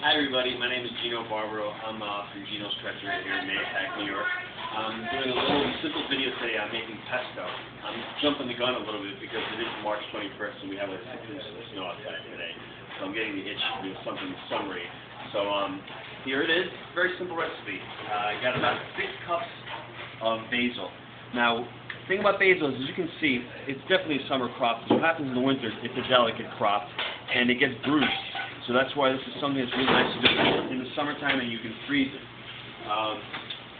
Hi everybody, my name is Barbaro. I'm from Gino's Treasury here in Manhattan, New York. I'm doing a little simple video today on making pesto. I'm jumping the gun a little bit because it is March 21st and we have like 6 inches of snow outside today. So I'm getting the itch to do something summery. So here it is, very simple recipe. I got about 6 cups of basil. Now, the thing about basil is, as you can see, it's definitely a summer crop. What happens in the winter, it's a delicate crop and it gets bruised. So that's why this is something that's really nice to do in the summertime, and you can freeze it.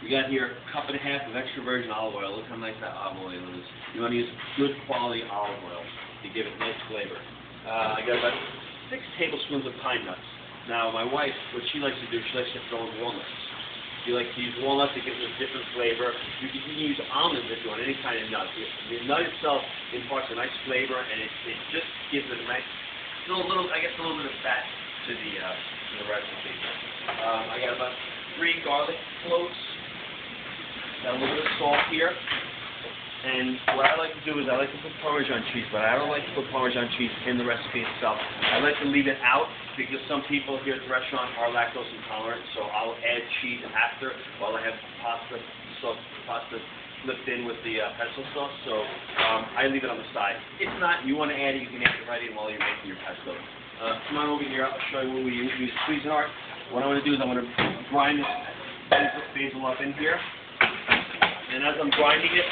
We got here a cup and a half of extra virgin olive oil. Look how nice that olive oil is. You want to use good quality olive oil to give it nice flavor. I got about 6 tablespoons of pine nuts. Now my wife, what she likes to do, she likes to throw in walnuts. She likes to use walnuts to give it a different flavor. You can use almonds if you want, any kind of nut. The nut itself imparts a nice flavor, and it just gives it a nice, a little bit of fat to the recipe. I got about 3 garlic cloves. Got a little bit of salt here. And what I like to do is I like to put Parmesan cheese, but I don't like to put Parmesan cheese in the recipe itself. I like to leave it out because some people here at the restaurant are lactose intolerant, so I'll add cheese after while I have pasta flipped in with the pesto sauce. So I leave it on the side. If not, you want to add it, you can add it right in while you're making your pesto. Come on over here, I'll show you what we use Cuisinart. What I'm going to do is I'm going to grind this basil up in here. And as I'm grinding it,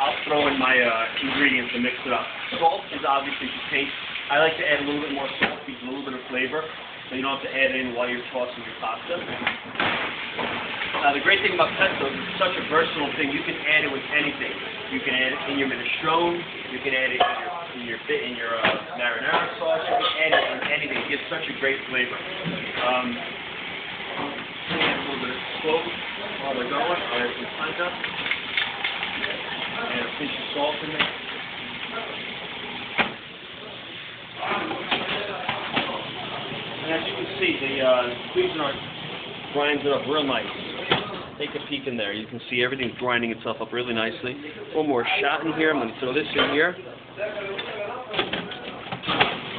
I'll throw in my ingredients and mix it up. Salt is obviously to taste. I like to add a little bit more salt, gives a little bit of flavor, so you don't have to add it in while you're tossing your pasta. Now the great thing about pesto is it's such a versatile thing. You can add it with anything. You can add it in your minestrone. You can add it in your marinara sauce. You can add it in anything. It gives such a great flavor. Add a little bit of clove while we're going. I'll add some pine nuts. Add a pinch of salt in there. And as you can see, the Cuisinart grinds it up real nice. Take a peek in there. You can see everything's grinding itself up really nicely. One more shot in here. I'm going to throw this in here.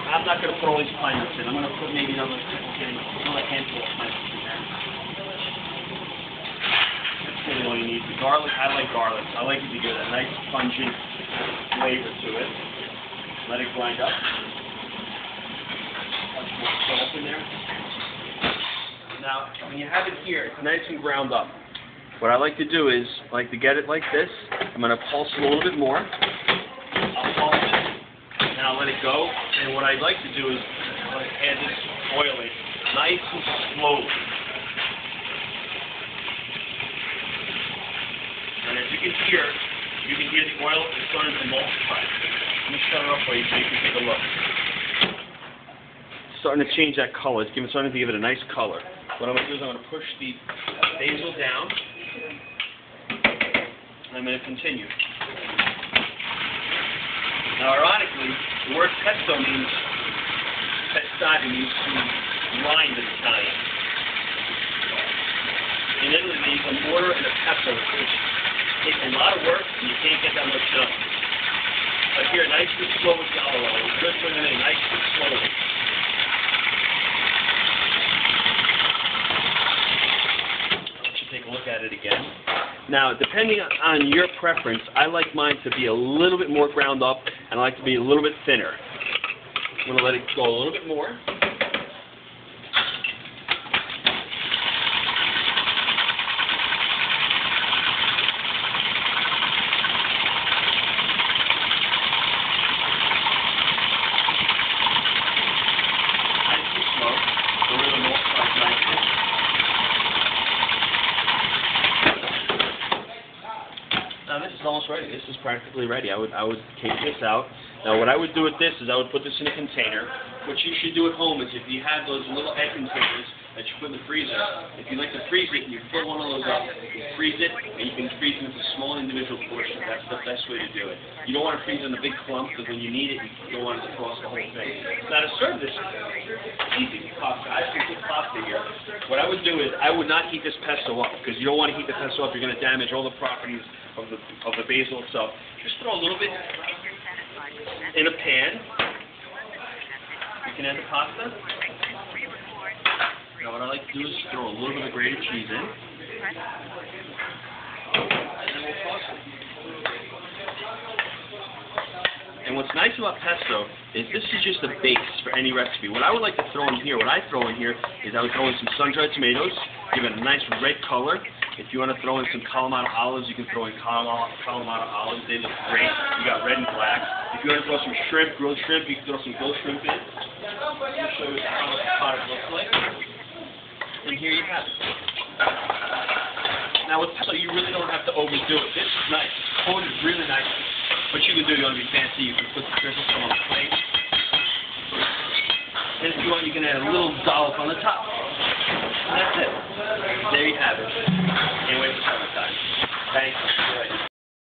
I'm not going to put all these pine nuts in. I'm going to put maybe another handful of pine nuts in there. That's really all you need. The garlic, I like garlic. I like it to give it a nice pungent flavor to it. Let it grind up. Touch more salt in there. Now, when you have it here, it's nice and ground up. What I like to do is, like to get it like this, I'm going to pulse it a little bit more. I'll pulse it, and I'll let it go. And what I'd like to do is add this oil in, nice and slowly. And as you can hear the oil is starting to multiply. Let me shut it up for you so you can take a look. It's starting to change that color. It's starting to give it a nice color. What I'm going to do is I'm going to push the basil down, and I'm going to continue. Now, ironically, the word pesto means pestare, means to grind in Italian. In Italy, they use a mortar and a pestle, which takes a lot of work, and you can't get that much done. But here, nice and slow with the olive oil. Just bring it in nice and slowly. Take a look at it again. Now, depending on your preference, I like mine to be a little bit more ground up, and I like to be a little bit thinner. I'm going to let it go a little bit more. Nice and slow. A little more nicely. Now this is almost ready. This is practically ready. I would take this out. Now what I would do with this is I would put this in a container. What you should do at home is if you have those little egg containers that you put in the freezer, if you like to freeze it, you fill one of those up, you freeze it, and you can freeze them into small individual portions. That's the best way to do it. You don't want to freeze it in a big clump because when you need it, you don't want it to cross the whole thing. Now to serve this, easy pasta. I have some good pasta here. What I would do is I would not heat this pesto up because you don't want to heat the pesto up. You're going to damage all the properties of the basil itself. Just throw a little bit in a pan. You can add the pasta. to do is throw a little bit of grated cheese in. And then we'll toss it. And what's nice about pesto is this is just a base for any recipe. What I would like to throw in here, what I throw in here, is I would throw in some sun-dried tomatoes, give it a nice red color. If you want to throw in some Kalamata olives, you can throw in Kalamata olives. They look great. You got red and black. If you want to throw some shrimp, grilled shrimp, you can throw some grilled shrimp in. I'll show you how the product looks like. And here you have it. Now with pesto, you really don't have to overdo it. This is nice. It's coated really nicely. What you can do, you want to be fancy, you can put the drizzle on the plate. And if you want, you can add a little dollop on the top. And that's it. There you have it. Can't wait for summertime. Thanks.